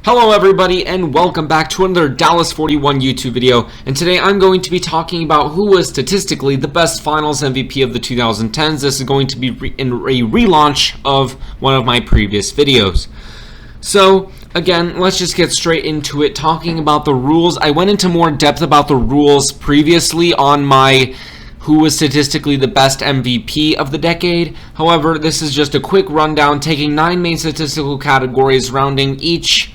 Hello everybody and welcome back to another Dallas 41 YouTube video, and today I'm going to be talking about who was statistically the best finals MVP of the 2010s. This is going to be a relaunch of one of my previous videos. So again, let's just get straight into it, talking about the rules. I went into more depth about the rules previously on my who was statistically the best MVP of the decade. However, this is just a quick rundown, taking 9 main statistical categories, rounding each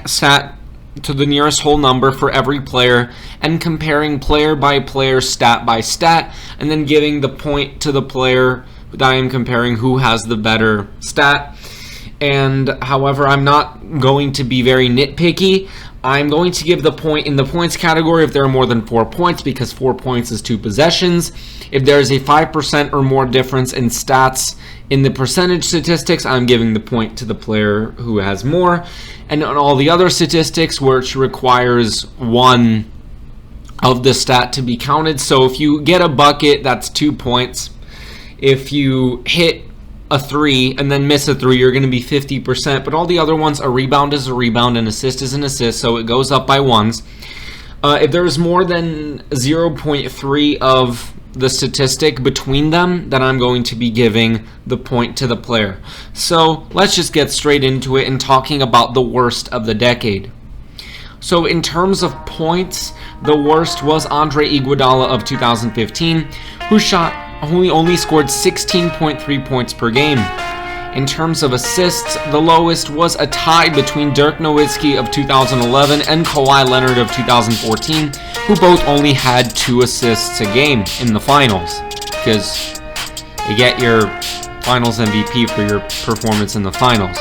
stat to the nearest whole number for every player, and comparing player by player, stat by stat, and then giving the point to the player that I am comparing who has the better stat. And however, I'm not going to be very nitpicky. I'm going to give the point in the points category if there are more than 4 points, because 4 points is 2 possessions. If there is a 5% or more difference in stats in the percentage statistics, I'm giving the point to the player who has more. And on all the other statistics, which requires 1 of the stat to be counted. So if you get a bucket, that's 2 points. If you hit a 3 and then miss a 3, you're going to be 50%. But all the other ones, a rebound is a rebound, an assist is an assist, so it goes up by 1s. If there is more than 0.3 of the statistic between them, then I'm going to be giving the point to the player. So let's just get straight into it and talking about the worst of the decade. So in terms of points, the worst was Andre Iguodala of 2015, who only scored 16.3 points per game. In terms of assists, the lowest was a tie between Dirk Nowitzki of 2011 and Kawhi Leonard of 2014, who both only had 2 assists a game in the finals, because you get your finals MVP for your performance in the finals.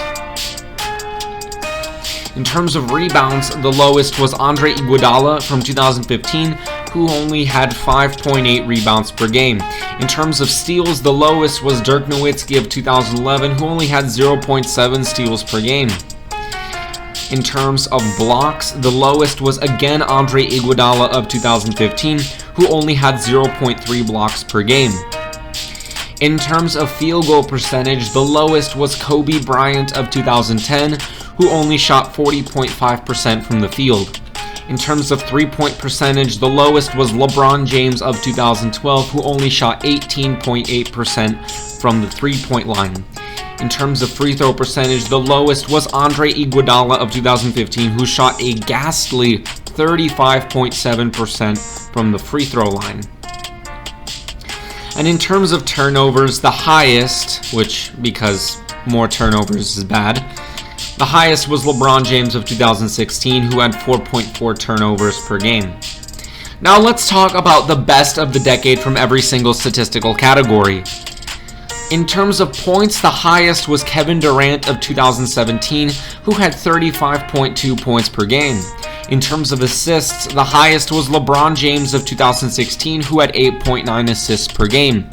In terms of rebounds, the lowest was Andre Iguodala from 2015, who only had 5.8 rebounds per game. In terms of steals, the lowest was Dirk Nowitzki of 2011, who only had 0.7 steals per game. In terms of blocks, the lowest was again Andre Iguodala of 2015, who only had 0.3 blocks per game. In terms of field goal percentage, the lowest was Kobe Bryant of 2010, who only shot 40.5% from the field. In terms of three-point percentage, the lowest was LeBron James of 2012, who only shot 18.8% from the three-point line. In terms of free throw percentage, the lowest was Andre Iguodala of 2015, who shot a ghastly 35.7% from the free throw line. And in terms of turnovers, the highest, which because more turnovers is bad, the highest was LeBron James of 2016, who had 4.4 turnovers per game. Now let's talk about the best of the decade from every single statistical category. In terms of points, the highest was Kevin Durant of 2017, who had 35.2 points per game. In terms of assists, the highest was LeBron James of 2016, who had 8.9 assists per game.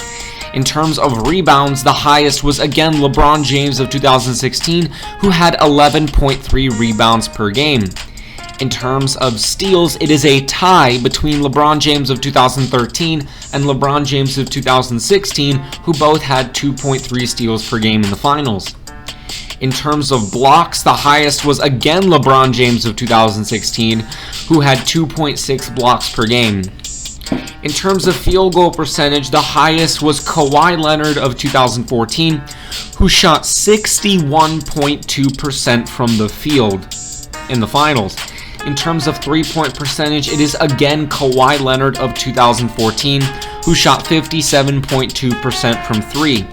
In terms of rebounds, the highest was again LeBron James of 2016, who had 11.3 rebounds per game. In terms of steals, it is a tie between LeBron James of 2013 and LeBron James of 2016, who both had 2.3 steals per game in the finals. In terms of blocks, the highest was again LeBron James of 2016, who had 2.6 blocks per game. In terms of field goal percentage, the highest was Kawhi Leonard of 2014, who shot 61.2% from the field in the finals. In terms of three-point percentage, it is again Kawhi Leonard of 2014, who shot 57.2% from 3.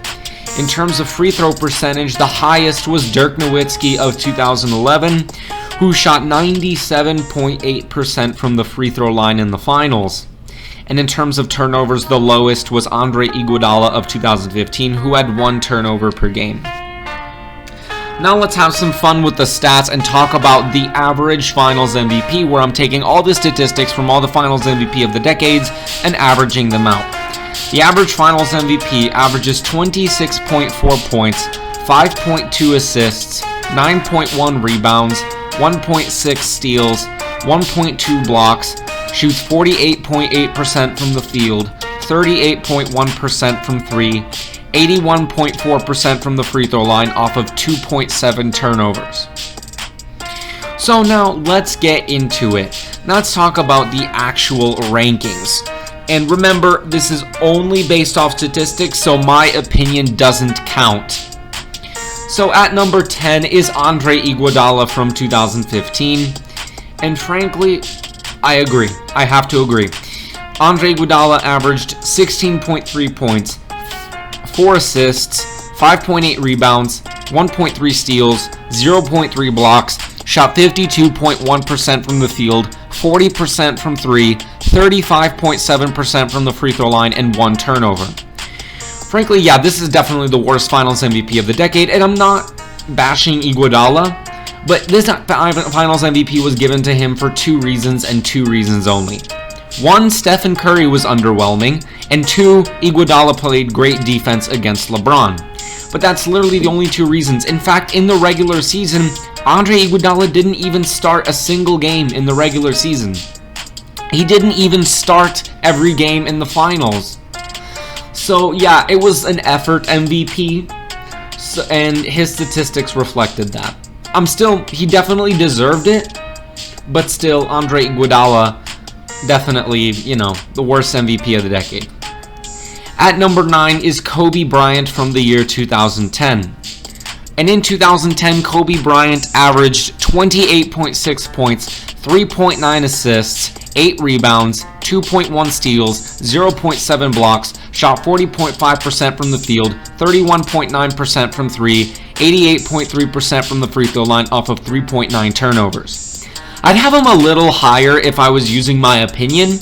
In terms of free throw percentage, the highest was Dirk Nowitzki of 2011, who shot 97.8% from the free throw line in the finals. And in terms of turnovers, the lowest was Andre Iguodala of 2015, who had 1 turnover per game. Now let's have some fun with the stats and talk about the average finals MVP, where I'm taking all the statistics from all the finals MVP of the decades and averaging them out. The average finals MVP averages 26.4 points, 5.2 assists, 9.1 rebounds, 1.6 steals, 1.2 blocks, shoots 48.8% from the field, 38.1% from 3, 81.4% from the free throw line off of 2.7 turnovers. So now let's get into it. Let's talk about the actual rankings. And remember, this is only based off statistics, so my opinion doesn't count. So at number 10 is Andre Iguodala from 2015. And frankly, I agree. I have to agree. Andre Iguodala averaged 16.3 points, 4 assists, 5.8 rebounds, 1.3 steals, 0.3 blocks, shot 52.1% from the field, 40% from 3, 35.7% from the free throw line, and 1 turnover. Frankly, yeah, this is definitely the worst Finals MVP of the decade, and I'm not bashing Iguodala, but this Finals MVP was given to him for 2 reasons and 2 reasons only. 1, Stephen Curry was underwhelming, and 2, Iguodala played great defense against LeBron. But that's literally the only 2 reasons. In fact, in the regular season, Andre Iguodala didn't even start a single game in the regular season. He didn't even start every game in the finals. So yeah, it was an effort MVP, and his statistics reflected that. He definitely deserved it, but still, Andre Iguodala, definitely, the worst MVP of the decade. At number 9 is Kobe Bryant from the year 2010. And in 2010, Kobe Bryant averaged 28.6 points, 3.9 assists, 8 rebounds, 2.1 steals, 0.7 blocks, shot 40.5% from the field, 31.9% from 3, 88.3% from the free throw line off of 3.9 turnovers. I'd have him a little higher if I was using my opinion,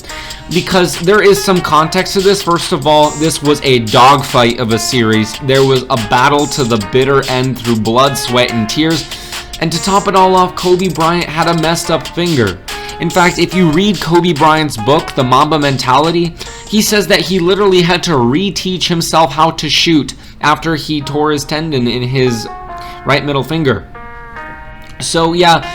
because there is some context to this. First of all, this was a dogfight of a series. There was a battle to the bitter end through blood, sweat, and tears. And to top it all off, Kobe Bryant had a messed up finger. In fact, if you read Kobe Bryant's book, The Mamba Mentality, he says that he literally had to reteach himself how to shoot after he tore his tendon in his right middle finger. So yeah,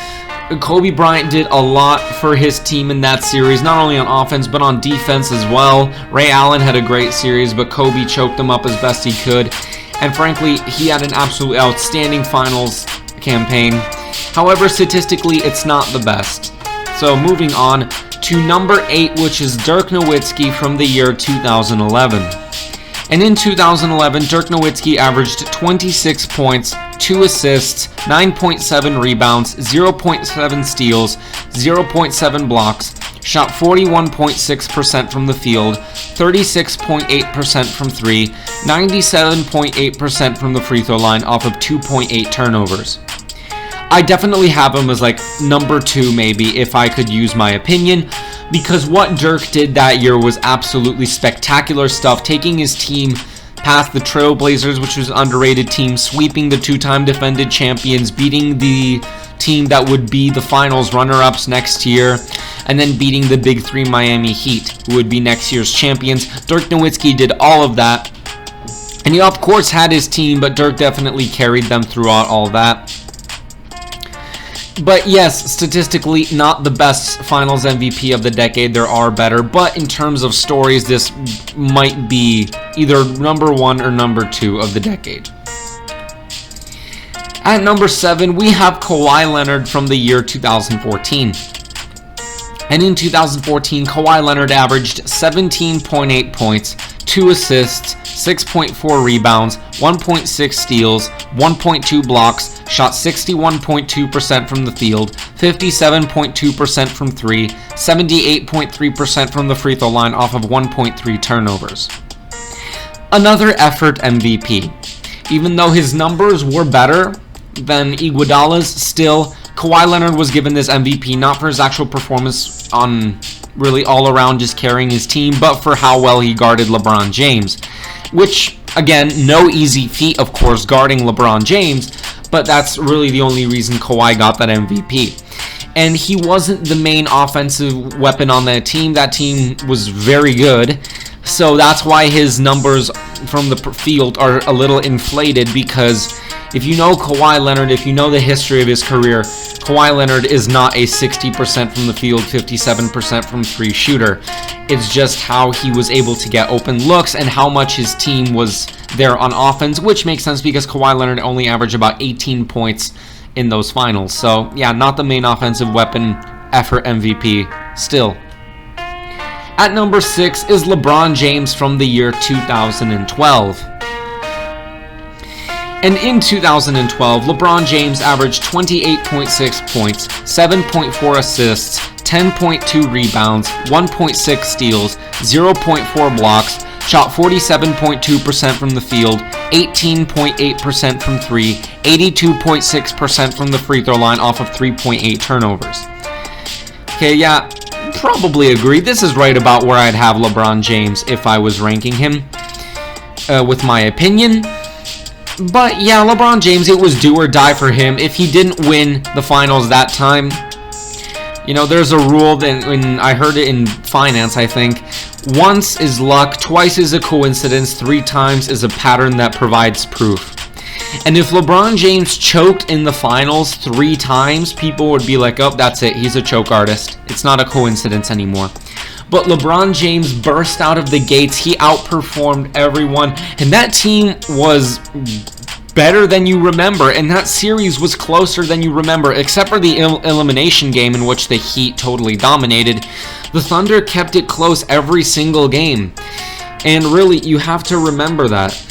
Kobe Bryant did a lot for his team in that series, not only on offense, but on defense as well. Ray Allen had a great series, but Kobe choked him up as best he could. And frankly, he had an absolutely outstanding finals campaign. However, statistically, it's not the best. So moving on to number 8, which is Dirk Nowitzki from the year 2011. And in 2011, Dirk Nowitzki averaged 26 points, 2 assists, 9.7 rebounds, 0.7 steals, 0.7 blocks, shot 41.6% from the field, 36.8% from 3, 97.8% from the free throw line off of 2.8 turnovers. I definitely have him as like number 2 maybe if I could use my opinion, because what Dirk did that year was absolutely spectacular stuff, taking his team past the Trailblazers, which was an underrated team, sweeping the 2-time defended champions, beating the team that would be the finals runner-ups next year, and then beating the Big 3 Miami Heat, who would be next year's champions. Dirk Nowitzki did all of that, and he of course had his team, but Dirk definitely carried them throughout all that. But yes, statistically, not the best Finals MVP of the decade. There are better, but in terms of stories, this might be either number 1 or number 2 of the decade. At number 7, we have Kawhi Leonard from the year 2014. And in 2014, Kawhi Leonard averaged 17.8 points, 2 assists, 6.4 rebounds, 1.6 steals, 1.2 blocks, shot 61.2% from the field, 57.2% from 3, 78.3% from the free throw line off of 1.3 turnovers. Another effort MVP. Even though his numbers were better than Iguodala's, still, Kawhi Leonard was given this MVP not for his actual performance on really all around just carrying his team, but for how well he guarded LeBron James. Which, again, no easy feat, of course, guarding LeBron James, but that's really the only reason Kawhi got that MVP. And he wasn't the main offensive weapon on that team. That team was very good, so that's why his numbers from the field are a little inflated, because if you know Kawhi Leonard, if you know the history of his career, Kawhi Leonard is not a 60% from the field, 57% from 3 shooter. It's just how he was able to get open looks and how much his team was there on offense, which makes sense because Kawhi Leonard only averaged about 18 points in those finals. So yeah, not the main offensive weapon effort MVP still. At number 6 is LeBron James from the year 2012. And in 2012, LeBron James averaged 28.6 points, 7.4 assists, 10.2 rebounds, 1.6 steals, 0.4 blocks, shot 47.2% from the field, 18.8% from 3, 82.6% from the free throw line off of 3.8 turnovers. Okay, yeah, probably agree. This is right about where I'd have LeBron James if I was ranking him with my opinion. But yeah, LeBron James, it was do or die for him. If he didn't win the finals that time, you know, there's a rule that when I heard it in finance, I think, once is luck, twice is a coincidence, 3 times is a pattern that provides proof. And if LeBron James choked in the finals 3 times, people would be like, oh, that's it, he's a choke artist. It's not a coincidence anymore. But LeBron James burst out of the gates. He outperformed everyone. And that team was better than you remember. And that series was closer than you remember. Except for the elimination game in which the Heat totally dominated. The Thunder kept it close every single game. And really, you have to remember that.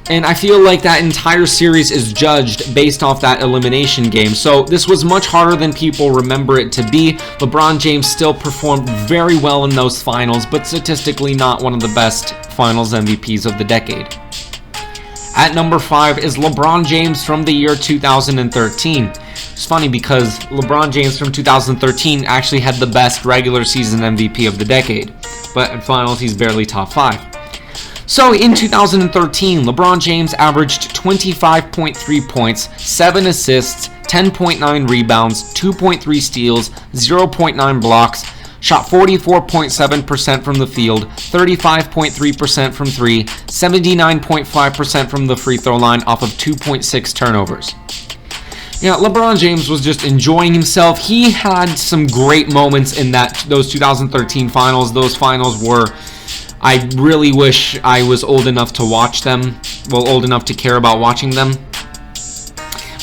And I feel like that entire series is judged based off that elimination game. So this was much harder than people remember it to be. LeBron James still performed very well in those finals, but statistically not one of the best finals MVPs of the decade. At number 5 is LeBron James from the year 2013. It's funny because LeBron James from 2013 actually had the best regular season MVP of the decade. But in finals, he's barely top 5. So in 2013, LeBron James averaged 25.3 points, 7 assists, 10.9 rebounds, 2.3 steals, 0.9 blocks, shot 44.7% from the field, 35.3% from 3, 79.5% from the free throw line off of 2.6 turnovers. Yeah, LeBron James was just enjoying himself. He had some great moments in those 2013 finals. Those finals were... I really wish I was old enough to watch them, well, old enough to care about watching them.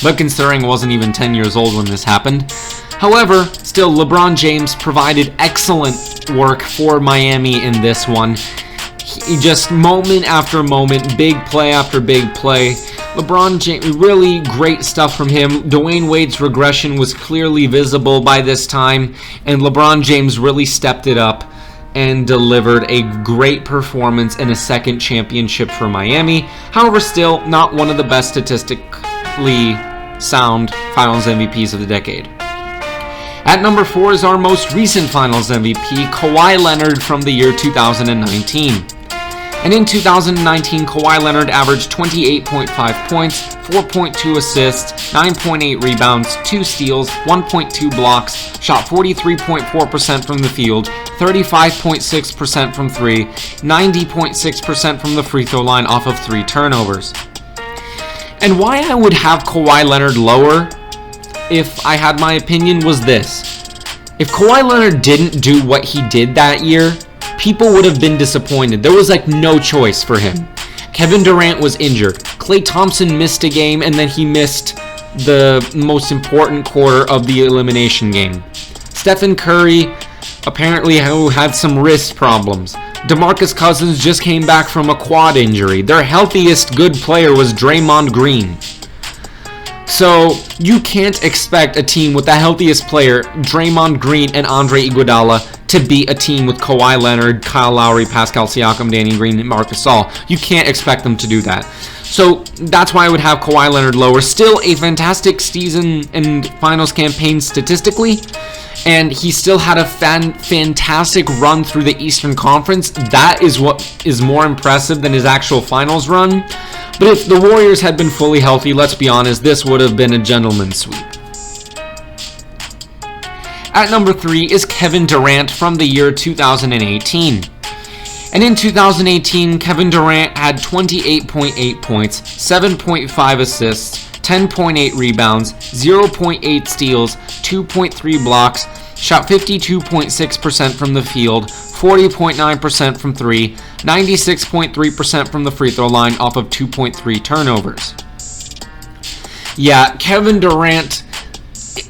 But considering I wasn't even 10 years old when this happened. However, still, LeBron James provided excellent work for Miami in this one. He just moment after moment, big play after big play. LeBron James, really great stuff from him. Dwayne Wade's regression was clearly visible by this time, and LeBron James really stepped it up and delivered a great performance in a second championship for Miami. However, still not one of the best statistically sound finals MVPs of the decade. At number 4 is our most recent finals MVP, Kawhi Leonard from the year 2019. And in 2019, Kawhi Leonard averaged 28.5 points, 4.2 assists, 9.8 rebounds, 2 steals, 1.2 blocks, shot 43.4% from the field, 35.6% from 3, 90.6% from the free throw line off of 3 turnovers. And why I would have Kawhi Leonard lower, if I had my opinion, was this. If Kawhi Leonard didn't do what he did that year, people would have been disappointed. There was like no choice for him. Kevin Durant was injured. Klay Thompson missed a game, and then he missed the most important quarter of the elimination game. Stephen Curry apparently had some wrist problems. DeMarcus Cousins just came back from a quad injury. Their healthiest good player was Draymond Green. So you can't expect a team with the healthiest player, Draymond Green and Andre Iguodala, to beat a team with Kawhi Leonard, Kyle Lowry, Pascal Siakam, Danny Green, and Marc Gasol. You can't expect them to do that. So that's why I would have Kawhi Leonard lower. Still a fantastic season and finals campaign statistically, and he still had a fantastic run through the Eastern Conference. That is what is more impressive than his actual finals run. But if the Warriors had been fully healthy, let's be honest, this would have been a gentleman's sweep. At number 3 is Kevin Durant from the year 2018. And in 2018, Kevin Durant had 28.8 points, 7.5 assists, 10.8 rebounds, 0.8 steals, 2.3 blocks, shot 52.6% from the field, 40.9% from 3, 96.3% from the free throw line off of 2.3 turnovers. Yeah, Kevin Durant,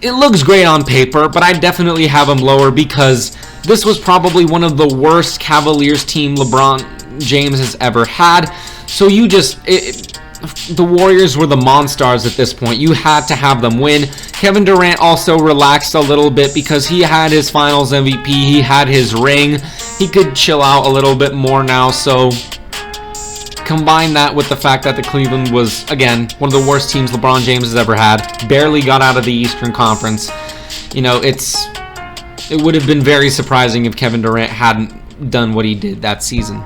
it looks great on paper, but I definitely have him lower because this was probably one of the worst Cavaliers team LeBron James has ever had. So the Warriors were the Monstars at this point. You had to have them win. Kevin Durant also relaxed a little bit because he had his Finals MVP. He had his ring. He could chill out a little bit more now. So combine that with the fact that the Cleveland was, again, one of the worst teams LeBron James has ever had. Barely got out of the Eastern Conference. You know, it would have been very surprising if Kevin Durant hadn't done what he did that season.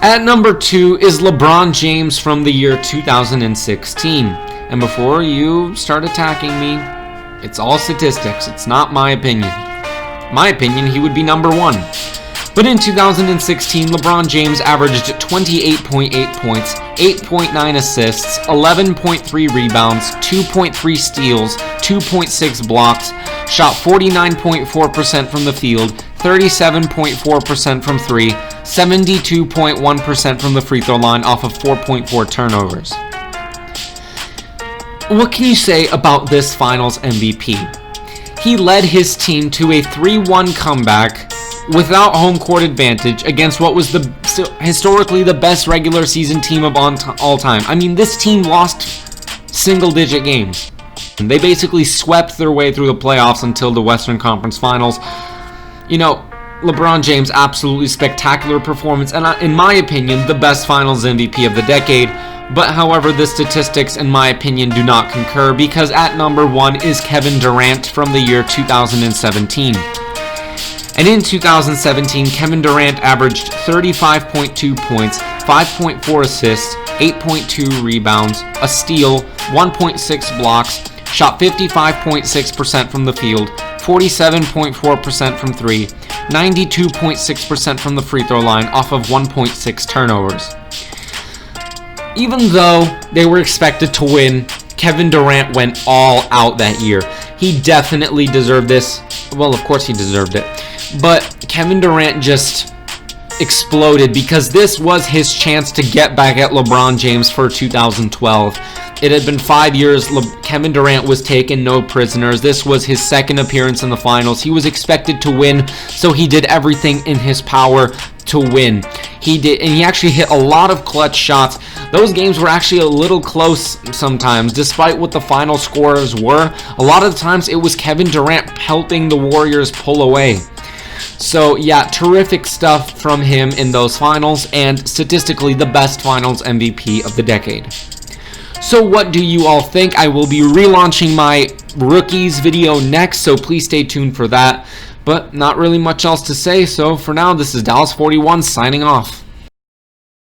At number 2 is LeBron James from the year 2016. And before you start attacking me, it's all statistics. It's not my opinion. My opinion, he would be number 1. But in 2016, LeBron James averaged 28.8 points, 8.9 assists, 11.3 rebounds, 2.3 steals, 2.6 blocks, shot 49.4% from the field, 37.4% from 3, 72.1% from the free throw line off of 4.4 turnovers. What can you say about this Finals MVP? He led his team to a 3-1 comeback without home court advantage against what was historically the best regular season team of all time. I mean, this team lost single-digit games. They basically swept their way through the playoffs until the Western Conference Finals. You know, LeBron James, absolutely spectacular performance, and in my opinion, the best Finals MVP of the decade. But however, the statistics, in my opinion, do not concur, because at number 1 is Kevin Durant from the year 2017. And in 2017, Kevin Durant averaged 35.2 points, 5.4 assists, 8.2 rebounds, a steal, 1.6 blocks, shot 55.6% from the field, 47.4% from 3, 92.6% from the free throw line off of 1.6 turnovers. Even though they were expected to win, Kevin Durant went all out that year. He definitely deserved this. Well, of course he deserved it. But Kevin Durant just exploded because this was his chance to get back at LeBron James for 2012. It had been 5 years. Kevin Durant was taken no prisoners. This was his second appearance in the finals. He was expected to win, so he did everything in his power to win. He did, and he actually hit a lot of clutch shots. Those games were actually a little close sometimes, despite what the final scores were. A lot of the times it was Kevin Durant helping the Warriors pull away. So yeah, terrific stuff from him in those finals, and statistically the best Finals MVP of the decade. So what do you all think? I will be relaunching my rookies video next, so please stay tuned for that. But not really much else to say, so for now, this is Dallas41 signing off.